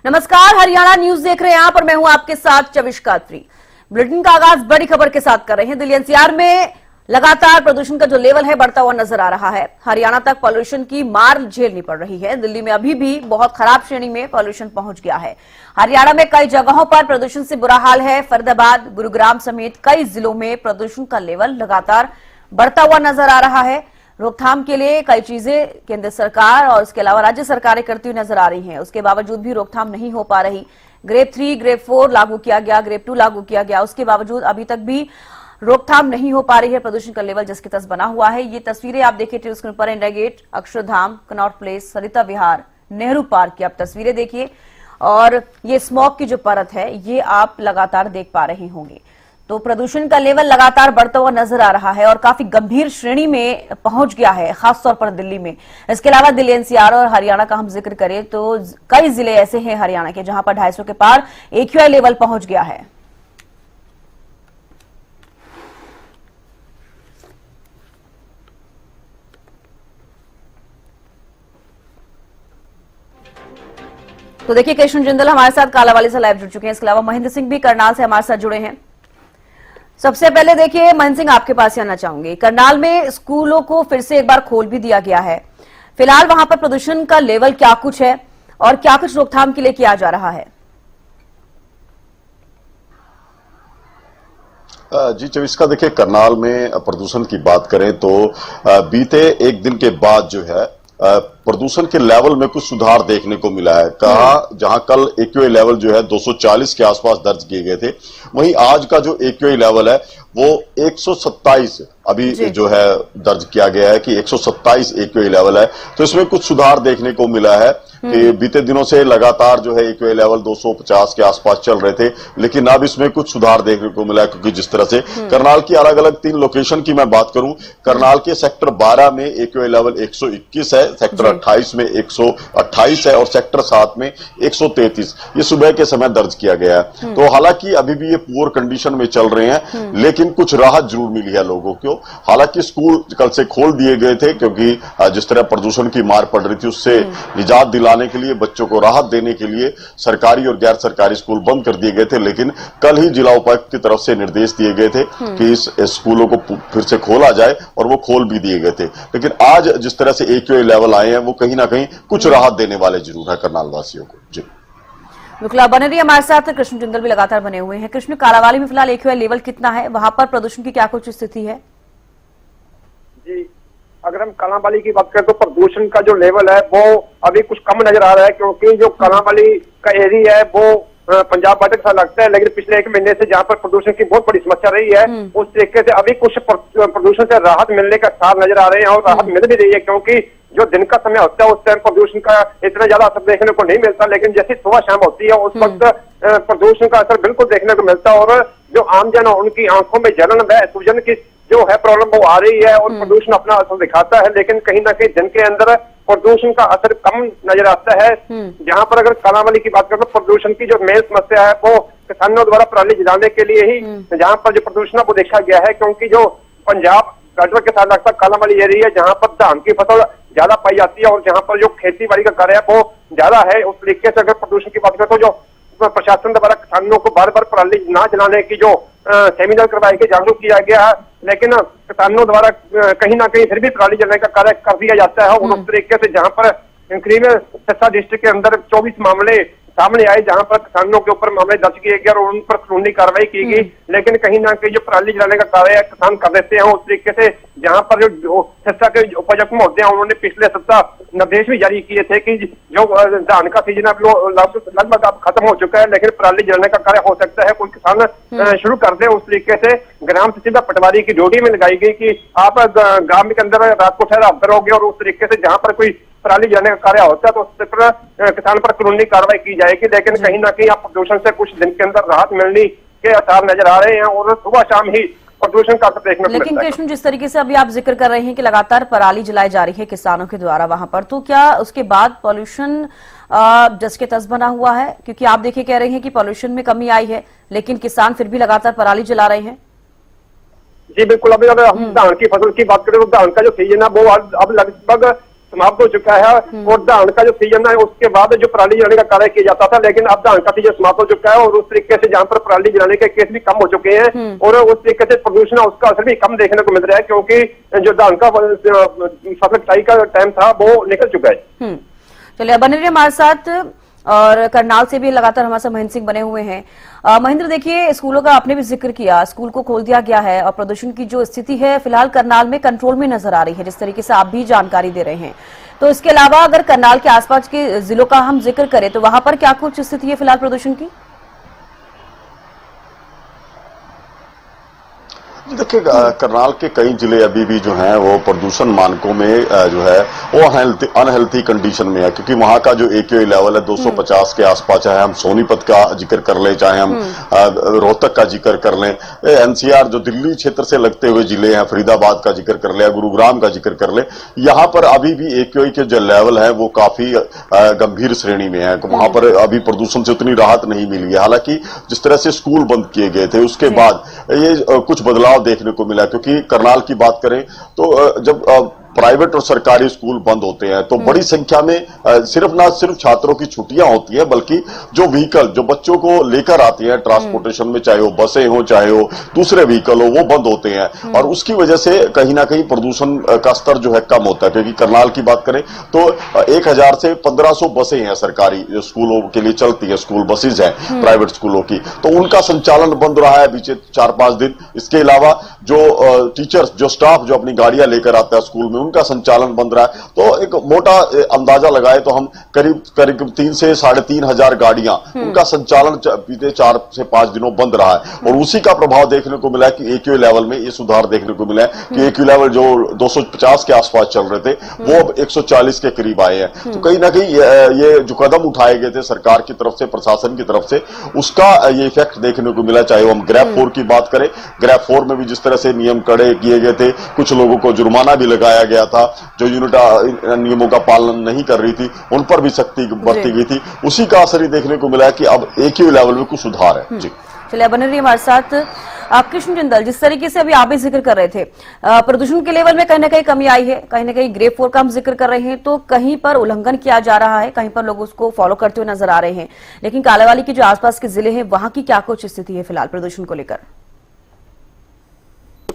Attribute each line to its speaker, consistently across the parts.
Speaker 1: नमस्कार, हरियाणा न्यूज देख रहे हैं आप और मैं हूं आपके साथ चविश कात्री। बुलेटिन का आगाज बड़ी खबर के साथ कर रहे हैं। दिल्ली एनसीआर में लगातार प्रदूषण का जो लेवल है बढ़ता हुआ नजर आ रहा है। हरियाणा तक पॉल्यूशन की मार झेलनी पड़ रही है। दिल्ली में अभी भी बहुत खराब श्रेणी में पॉल्यूशन पहुंच गया है। हरियाणा में कई जगहों पर प्रदूषण से बुरा हाल है। फरीदाबाद, गुरुग्राम समेत कई जिलों में प्रदूषण का लेवल लगातार बढ़ता हुआ नजर आ रहा है। रोकथाम के लिए कई चीजें केंद्र सरकार और इसके अलावा राज्य सरकारें करती हुई नजर आ रही हैं। उसके बावजूद भी रोकथाम नहीं हो पा रही। ग्रेड 3, ग्रेड 4 लागू किया गया, ग्रेड 2 लागू किया गया, उसके बावजूद अभी तक भी रोकथाम नहीं हो पा रही है। प्रदूषण का लेवल जिसके तस बना हुआ है। ये तस्वीरें आप देखिए टीवी स्क्रीन पर। India Gate, Akshardham, Connaught Place, Sarita Vihar, Nehru Park की आप तस्वीरें देखिए और ये स्मॉग की जो परत है ये आप लगातार देख पा रहे होंगे। तो प्रदूषण का लेवल लगातार बढ़ता हुआ नजर आ रहा है और काफी गंभीर श्रेणी में पहुंच गया है, खासतौर पर दिल्ली में। इसके अलावा दिल्ली एनसीआर और हरियाणा का हम जिक्र करें तो कई जिले ऐसे हैं हरियाणा के जहां पर 250 के पार AQI लेवल पहुंच गया है। तो देखिए, कृष्ण जिंदल हमारे साथ कालावाली से लाइव जुड़ चुके हैं। इसके अलावा महेंद्र सिंह भी करनाल से हमारे साथ जुड़े हैं। सबसे पहले देखिए महेंद्र सिंह, आपके पास आना चाहूंगी। करनाल में स्कूलों को फिर से एक बार खोल भी दिया गया है। फिलहाल वहां पर प्रदूषण का लेवल क्या कुछ है और क्या कुछ रोकथाम के लिए किया जा रहा है?
Speaker 2: जी चविश का, देखिए करनाल में प्रदूषण की बात करें तो बीते एक दिन के बाद जो है प्रदूषण के लेवल में कुछ सुधार देखने को मिला है। कहा जहां कल AQI लेवल जो है 240 के आसपास दर्ज किए गए थे, वहीं आज का जो AQI लेवल है वो 127 अभी जो है दर्ज किया गया है कि 127 AQI लेवल है। तो इसमें कुछ सुधार देखने को मिला है कि बीते दिनों से लगातार जो है AQI लेवल 250 के आसपास चल रहे थे, लेकिन अब इसमें कुछ सुधार देखने को मिला है। क्योंकि जिस तरह से करनाल की अलग अलग 3 लोकेशन की मैं बात करूं, करनाल के सेक्टर 12 में AQI लेवल 121 है, सेक्टर 28 में 128 है और सेक्टर 7 में 133 ये सुबह के समय दर्ज किया गया है। तो हालांकि अभी भी ये पुअर कंडीशन में चल रहे हैं, लेकिन कुछ राहत जरूर मिली है लोगों को। हालांकि स्कूल कल से खोल दिए गए थे क्योंकि जिस तरह प्रदूषण की मार पड़ रही थी उससे निजात दिलाने के लिए, बच्चों को राहत देने के लिए सरकारी और गैर सरकारी स्कूल बंद कर दिए गए थे। लेकिन कल ही जिला उपायुक्त की तरफ से निर्देश दिए गए थे कि इस स्कूलों को फिर से खोला जाए और वो खोल भी दिए गए थे। लेकिन आज जिस तरह से AQI लेवल आए हैं वो कहीं ना कहीं कुछ राहत देने वाले जरूर है करनाल वासियों को। जी
Speaker 1: बिल्कुल, बने रही हमारे साथ। कृष्ण जिंदल भी लगातार बने हुए हैं। कृष्ण, कालावाली में फिलहाल AQI लेवल कितना है? वहां पर प्रदूषण की क्या कुछ स्थिति है?
Speaker 3: जी, अगर हम कालावाली की बात करें तो प्रदूषण का जो लेवल है वो अभी कुछ कम नजर आ रहा है, क्योंकि जो कालावाली का एरिया है वो पंजाब बॉर्डर के साथ लगता है। लेकिन पिछले 1 महीने से जहाँ पर प्रदूषण की बहुत बड़ी समस्या रही है, उस तरीके से अभी कुछ प्रदूषण से राहत मिलने का सार नजर आ रहे हैं और राहत मिल भी रही है। क्योंकि जो दिन का समय होता है उस टाइम प्रदूषण का इतना ज्यादा असर देखने को नहीं मिलता, लेकिन जैसे सुबह शाम होती है उस वक्त प्रदूषण का असर बिल्कुल देखने को मिलता है। और जो आमजन है उनकी आंखों में जलन व सूजन की जो है प्रॉब्लम वो आ रही है और प्रदूषण अपना असर दिखाता है। लेकिन कहीं ना कहीं दिन के अंदर प्रदूषण का असर कम नजर आता है। जहां पर अगर कालावाली की बात करें तो प्रदूषण की जो मेन समस्या है वो किसानों द्वारा पराली जलाने के लिए ही जहां पर जो प्रदूषण वो देखा गया है। क्योंकि जो पंजाब बॉर्डर के साथ लगता कालावाली एरिया है जहां पर धान की फसल ज्यादा पाई जाती है और जहां पर जो खेती बाड़ी का कार्य है वो ज्यादा है। उस तरीके से अगर प्रदूषण की बात करें तो जो प्रशासन द्वारा किसानों को बार बार पराली ना जलाने की जो सेमिनार करवाए गए, जागरूक किया गया है, लेकिन किसानों द्वारा कहीं ना कहीं फिर भी पराली जलाने का कार्य कर दिया जाता है। और उस तरीके से जहां पर करीब सिरसा डिस्ट्रिक्ट के अंदर 24 मामले सामने आए जहां पर किसानों के ऊपर मामले दर्ज किए गए और उन पर कानूनी कार्रवाई की गई। लेकिन कहीं ना कहीं जो पराली जलाने का कार्य किसान कर देते हैं उस तरीके से जहां पर जो सिरसा के उपायुक्त महोदय हैं उन्होंने पिछले सप्ताह निर्देश भी जारी किए थे कि जो धान का सीजन लगभग अब खत्म हो चुका है, लेकिन पराली जलाने का कार्य हो सकता है कोई किसान शुरू कर दे। उस तरीके से ग्राम सचिव पटवारी की ड्यूटी में लगाई गई कि आप ग्राम के अंदर रात को ठहराव करोगे और उस तरीके से जहां पर कोई पराली जलाने का कार्य होता है तो उस पर किसान पर कानूनी कार्रवाई की जाएगी। लेकिन कहीं ना कहीं आप प्रदूषण से कुछ दिन के अंदर राहत मिलने के आसार नजर आ रहे हैं और सुबह शाम ही प्रदूषण का असर देखने को मिलता है।
Speaker 1: लेकिन कृष्ण, जिस तरीके से अभी आप जिक्र कर रहे हैं कि लगातार पराली जलाई जा रही है किसानों के द्वारा वहां पर, तो क्या उसके बाद पॉल्यूशन जस के तस बना हुआ है? क्योंकि आप देखिए कह रहे हैं कि पॉल्यूशन में कमी आई है लेकिन किसान फिर भी लगातार पराली जला रहे हैं।
Speaker 3: जी बिल्कुल, अभी अगर हम धान की फसल की बात करें तो धान का जो सीजन है वो अब लगभग समाप्त हो चुका है और धान का जो सीजन है उसके बाद जो पराली जलाने का कार्य किया जाता था, लेकिन अब धान का सीजन समाप्त हो चुका है और उस तरीके से जहाँ पर पराली जलाने के केस भी कम हो चुके हैं और उस तरीके से प्रदूषण उसका असर भी कम देखने को मिल रहा है, क्योंकि जो धान का फसल कटाई का टाइम था वो निकल चुका है।
Speaker 1: चलिए बने रहिए हमारे साथ, और करनाल से भी लगातार हमारे साथ महेंद्र सिंह बने हुए हैं। महेंद्र, देखिए स्कूलों का आपने भी जिक्र किया, स्कूल को खोल दिया गया है और प्रदूषण की जो स्थिति है फिलहाल करनाल में कंट्रोल में नजर आ रही है, जिस तरीके से आप भी जानकारी दे रहे हैं। तो इसके अलावा अगर करनाल के आसपास के जिलों का हम जिक्र करें तो वहां पर क्या कुछ स्थिति है फिलहाल प्रदूषण की?
Speaker 2: देखिए, करनाल के कई जिले अभी भी जो हैं वो प्रदूषण मानकों में जो है वो अनहेल्थी कंडीशन में है, क्योंकि वहां का जो AQI लेवल है 250 के आसपास, चाहे हम सोनीपत का जिक्र कर लें, चाहे हम रोहतक का जिक्र कर लें, NCR जो दिल्ली क्षेत्र से लगते हुए जिले हैं, फरीदाबाद का जिक्र कर ले, गुरुग्राम का जिक्र कर ले, यहाँ पर अभी भी AQI के जो लेवल है वो काफी गंभीर श्रेणी में है। वहां पर अभी प्रदूषण से उतनी राहत नहीं मिली है। हालांकि जिस तरह से स्कूल बंद किए गए थे उसके बाद ये कुछ बदलाव देखने को मिला, क्योंकि करनाल की बात करें तो जब प्राइवेट और सरकारी स्कूल बंद होते हैं तो बड़ी संख्या में सिर्फ छात्रों की छुट्टियां होती हैं, बल्कि जो व्हीकल जो बच्चों को लेकर आती हैं ट्रांसपोर्टेशन में, चाहे वो बसें हो चाहे वो दूसरे व्हीकल हो, वो बंद होते हैं और उसकी वजह से कहीं ना कहीं प्रदूषण का स्तर जो है कम होता है। क्योंकि करनाल की बात करें तो 1000 से 1500 बसें हैं सरकारी जो स्कूलों के लिए चलती है, स्कूल बसेज हैं प्राइवेट स्कूलों की, तो उनका संचालन बंद रहा है बीते 4-5 दिन। इसके अलावा जो टीचर्स जो स्टाफ जो अपनी गाड़ियां लेकर आता है स्कूल में, उनका संचालन बंद रहा है। तो एक मोटा अंदाजा लगाए तो हम करीब 3 से 3,500 गाड़ियां उनका संचालन बीते 4 से 5 दिनों बंद रहा है और उसी का प्रभाव देखने को मिला है कि AQI लेवल में ये सुधार देखने को मिला है कि AQI लेवल जो 250 के आसपास चल रहे थे वो अब 140 के करीब आए हैं। तो कहीं ना कहीं ये जो कदम उठाए गए थे सरकार की तरफ से, प्रशासन की तरफ से, उसका ये इफेक्ट देखने को मिला। चाहे हम ग्रैब 4 की बात करें, ग्रैब 4 में भी जिस तरह से नियम कड़े किए गए थे, कुछ लोगों को जुर्माना भी लगाया गया था, जो यूनिट नियमों का पालन नहीं कर रही थी उन पर भी सख्ती बरती गई थी। उसी का असर ही देखने को मिला है कि अब AQI लेवल में कुछ सुधार है। जी
Speaker 1: चलिए बने रहिए हमारे साथ। कृष्ण जिंदल, जिस तरीके से अभी आप भी जिक्र कर रहे थे प्रदूषण के लेवल में कहीं ना कहीं कमी आई है, कहीं ना कहीं ग्रेड 4 का हम जिक्र कर रहे हैं, तो कहीं पर उल्लंघन किया जा रहा है, कहीं पर लोग उसको फॉलो करते हुए नजर आ रहे हैं, लेकिन कालांवाली के जो आसपास के जिले हैं वहां की क्या कुछ स्थिति है फिलहाल प्रदूषण को लेकर?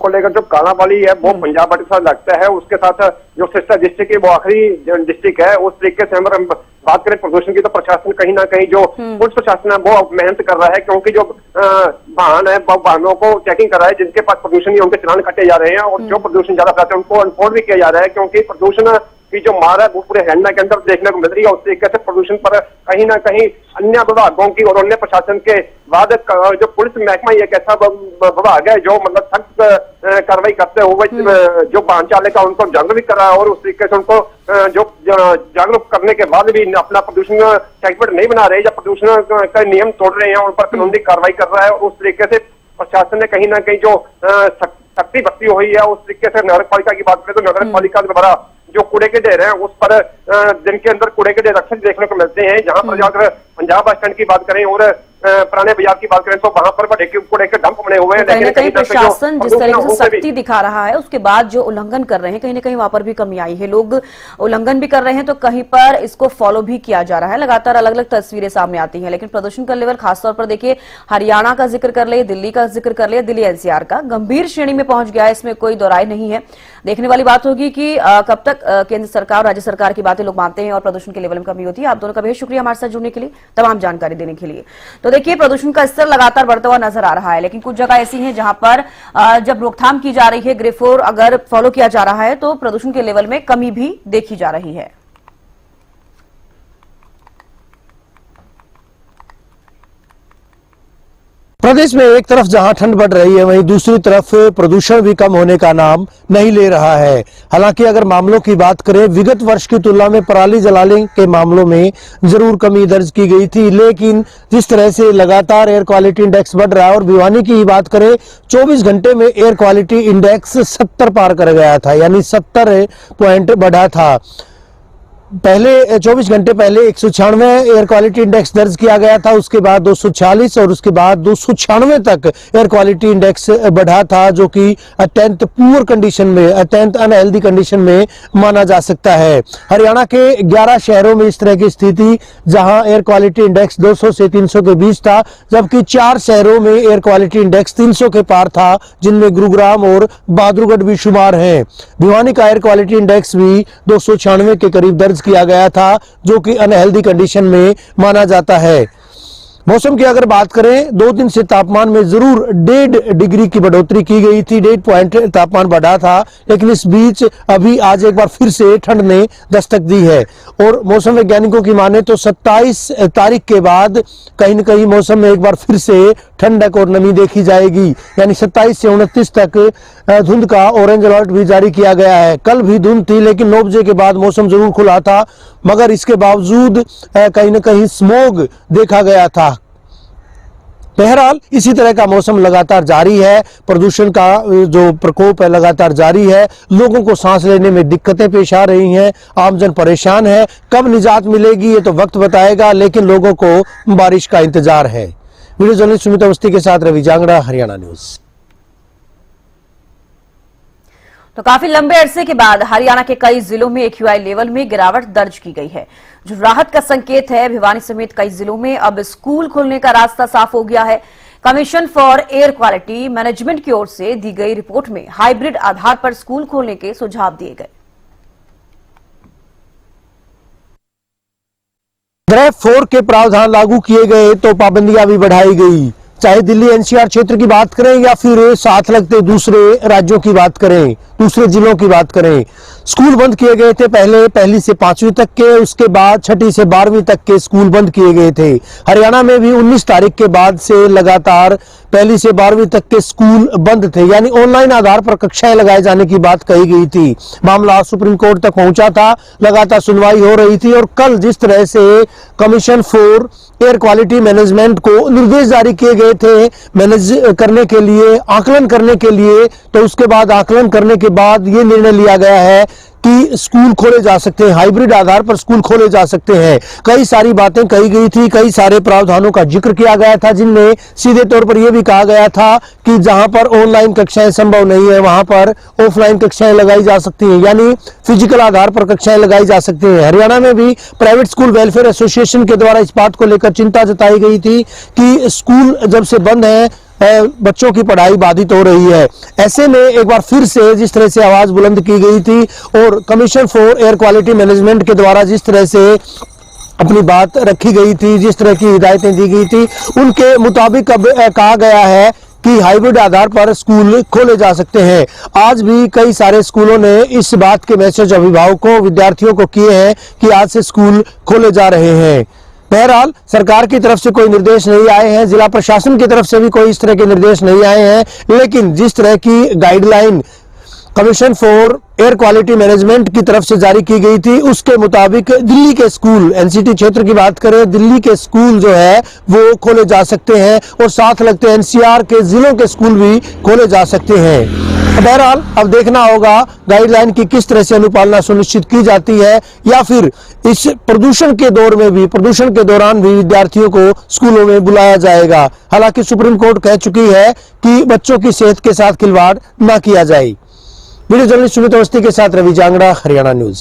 Speaker 3: जो कालांवाली है वो पंजाब के साथ लगता है, उसके साथ जो सिस्टर डिस्ट्रिक्ट है वो आखिरी डिस्ट्रिक्ट है। उस तरीके से हम बात करें प्रदूषण की तो प्रशासन कहीं ना कहीं जो पुलिस प्रशासन है वो मेहनत कर रहा है, क्योंकि जो वाहन है वो वाहनों को चेकिंग कर रहा है, जिनके पास प्रदूषण नहीं उनके चालान काटे जा रहे हैं और जो प्रदूषण ज्यादा फैलाते हैं उनको अनफोर्ड भी किया जा रहा है, क्योंकि प्रदूषण की जो मार है वो पूरे हरियाणा के अंदर देखने को मिल रही है। उस तरीके से प्रदूषण पर कहीं ना कहीं अन्य विभागों की और अन्य प्रशासन के बाद जो पुलिस महकमा एक ऐसा विभाग है जो मतलब सख्त कार्रवाई करते हुए जो वाहन चालक है उनको जागरूक भी कर रहा है और उस तरीके से उनको जो जागरूक करने के बाद भी अपना प्रदूषण सर्टिफिकेट नहीं बना रहे या प्रदूषण का नियम तोड़ रहे हैं उन पर कानूनी कार्रवाई कर रहा है। और उस तरीके से प्रशासन ने कहीं ना कहीं जो सख्ती बरती हुई है। उस तरीके से नगर पालिका की बात करें तो नगर पालिका द्वारा जो कूड़े के ढेर हैं उस पर दिन के अंदर कूड़े के ढेर अक्सर देखने को मिलते हैं। जहां पर जाकर पंजाब बस स्टैंड की बात करें और पुराने बाजार की बात करें तो वहां पर बड़े कूड़े के डंप बने हुए हैं।
Speaker 1: कहीं ना कहीं प्रशासन जिस तरीके से सख्ती दिखा रहा है उसके बाद जो उल्लंघन कर रहे हैं कहीं ना कहीं वहां पर भी कमी आई है, लोग उल्लंघन भी कर रहे हैं तो कहीं पर इसको फॉलो भी किया जा रहा है। लगातार अलग अलग तस्वीरें सामने आती हैं, लेकिन प्रदूषण का लेवल खासतौर पर देखिए हरियाणा का जिक्र कर ले, दिल्ली का जिक्र कर ले, दिल्ली NCR का गंभीर श्रेणी में पहुंच गया है, इसमें कोई दो राय नहीं है। देखने वाली बात होगी कि कब तक केंद्र सरकार और राज्य सरकार की बातें लोग मानते हैं और प्रदूषण के लेवल में कमी होती है। आप दोनों का भी शुक्रिया हमारे साथ जुड़ने के लिए, तमाम जानकारी देने के लिए। तो देखिए प्रदूषण का स्तर लगातार बढ़ता हुआ नजर आ रहा है, लेकिन कुछ जगह ऐसी हैं जहां पर जब रोकथाम की जा रही है, ग्रेड 4 अगर फॉलो किया जा रहा है तो प्रदूषण के लेवल में कमी भी देखी जा रही है।
Speaker 4: प्रदेश में एक तरफ जहां ठंड बढ़ रही है वहीं दूसरी तरफ प्रदूषण भी कम होने का नाम नहीं ले रहा है। हालांकि अगर मामलों की बात करें विगत वर्ष की तुलना में पराली जलाने के मामलों में जरूर कमी दर्ज की गई थी, लेकिन जिस तरह से लगातार एयर क्वालिटी इंडेक्स बढ़ रहा है और भिवानी की ही बात करें 24 घंटे में एयर क्वालिटी इंडेक्स 70 पार कर गया था, यानी 70 पॉइंट बढ़ा था। पहले 24 घंटे पहले 196 एयर क्वालिटी इंडेक्स दर्ज किया गया था, उसके बाद 246 और उसके बाद 296 तक एयर क्वालिटी इंडेक्स बढ़ा था, जो कि अत्यंत पुअर कंडीशन में, अत्यंत अनहेल्दी कंडीशन में माना जा सकता है। हरियाणा के 11 शहरों में इस तरह की स्थिति, जहां एयर क्वालिटी इंडेक्स 200 से 300 के बीच था, जबकि 4 शहरों में एयर क्वालिटी इंडेक्स 300 के पार था, जिनमें गुरुग्राम और बहादुरगढ़ भी शुमार हैं। भिवानी का एयर क्वालिटी इंडेक्स भी 296 के करीब दर्ज किया गया था, जो कि अनहेल्दी कंडीशन में माना जाता है। मौसम की अगर बात करें, 2 दिन से तापमान में जरूर 1.5 डिग्री की बढ़ोतरी की गई थी, 1.5 पॉइंट तापमान बढ़ा था, लेकिन इस बीच अभी आज एक बार फिर से ठंड ने दस्तक दी है। और मौसम वैज्ञानिकों की माने तो 27 तारीख के बाद कहीं न कहीं मौसम में एक बार फिर से ठंडक और नमी देखी जाएगी, यानी 27 से 29 तक धुंध का ऑरेंज अलर्ट भी जारी किया गया है। कल भी धुंध थी, लेकिन 9 बजे के बाद मौसम जरूर खुला था, मगर इसके बावजूद कहीं न कहीं स्मॉग देखा गया था। बहरहाल इसी तरह का मौसम लगातार जारी है, प्रदूषण का जो प्रकोप है लगातार जारी है, लोगों को सांस लेने में दिक्कतें पेश आ रही हैं, आमजन परेशान है। कब निजात मिलेगी ये तो वक्त बताएगा, लेकिन लोगों को बारिश का इंतजार है। वीडियो जर्नलिस्ट सुमित अवस्थी के साथ रवि जांगड़ा, हरियाणा न्यूज।
Speaker 1: तो काफी लंबे अरसे के बाद हरियाणा के कई जिलों में एक्यूआई लेवल में गिरावट दर्ज की गई है, जो राहत का संकेत है। भिवानी समेत कई जिलों में अब स्कूल खुलने का रास्ता साफ हो गया है। Commission for air quality management की ओर से दी गई रिपोर्ट में हाइब्रिड आधार पर स्कूल खोलने के सुझाव दिए गए।
Speaker 4: ग्रेड 4 के प्रावधान लागू किए गए तो पाबंदियां भी बढ़ाई गई, चाहे दिल्ली एनसीआर क्षेत्र की बात करें या फिर साथ लगते दूसरे राज्यों की बात करें, दूसरे जिलों की बात करें। स्कूल बंद किए गए थे, पहले 1ली से 5वीं तक के, उसके बाद 6ठी से 12वीं तक के स्कूल बंद किए गए थे। हरियाणा में भी 19 तारीख के बाद से लगातार 1ली से 12वीं तक के स्कूल बंद थे, यानी ऑनलाइन आधार पर कक्षाएं लगाए जाने की बात कही गई थी। मामला सुप्रीम कोर्ट तक पहुंचा था, लगातार सुनवाई हो रही थी, और कल जिस तरह से commission for air quality management को निर्देश जारी किए गए थे मैनेज करने के लिए, आकलन करने के लिए, तो उसके बाद आकलन करने के बाद ये निर्णय लिया गया है कि स्कूल खोले जा सकते हैं, हाइब्रिड आधार पर स्कूल खोले जा सकते हैं। कई सारी बातें कही गई थी, कई सारे प्रावधानों का जिक्र किया गया था, जिनमें सीधे तौर पर यह भी कहा गया था कि जहां पर ऑनलाइन कक्षाएं संभव नहीं है, वहां पर ऑफलाइन कक्षाएं लगाई जा सकती हैं, यानी फिजिकल आधार पर कक्षाएं लगाई जा सकती हैं। हरियाणा में भी प्राइवेट स्कूल वेलफेयर एसोसिएशन के द्वारा इस बात को लेकर चिंता जताई गई थी कि स्कूल जब से बंद है, बच्चों की पढ़ाई बाधित हो रही है। ऐसे में एक बार फिर से जिस तरह से आवाज बुलंद की गई थी और commission for air quality management के द्वारा जिस तरह से अपनी बात रखी गई थी, जिस तरह की हिदायतें दी गई थी, उनके मुताबिक अब कहा गया है कि हाइब्रिड आधार पर स्कूल खोले जा सकते हैं। आज भी कई सारे स्कूलों ने इस बात के मैसेज अभिभावकों, विद्यार्थियों को किए हैं कि आज से स्कूल खोले जा रहे हैं। बहरहाल सरकार की तरफ से कोई निर्देश नहीं आए हैं, जिला प्रशासन की तरफ से भी कोई इस तरह के निर्देश नहीं आए हैं, लेकिन जिस तरह की guideline commission for air quality management की तरफ से जारी की गई थी, उसके मुताबिक दिल्ली के स्कूल, एनसीटी क्षेत्र की बात करें, दिल्ली के स्कूल जो है वो खोले जा सकते हैं, और साथ लगते एनसीआर के जिलों के स्कूल भी खोले जा सकते हैं। बहरहाल अब देखना होगा गाइडलाइन की किस तरह से अनुपालना सुनिश्चित की जाती है, या फिर इस प्रदूषण के दौर में भी, प्रदूषण के दौरान भी विद्यार्थियों को स्कूलों में बुलाया जाएगा। हालांकि सुप्रीम कोर्ट कह चुकी है कि बच्चों की सेहत के साथ खिलवाड़ न किया जाए। वीडियो जर्नलिस्ट सुमित अवस्थी के साथ रवि जांगड़ा, हरियाणा न्यूज।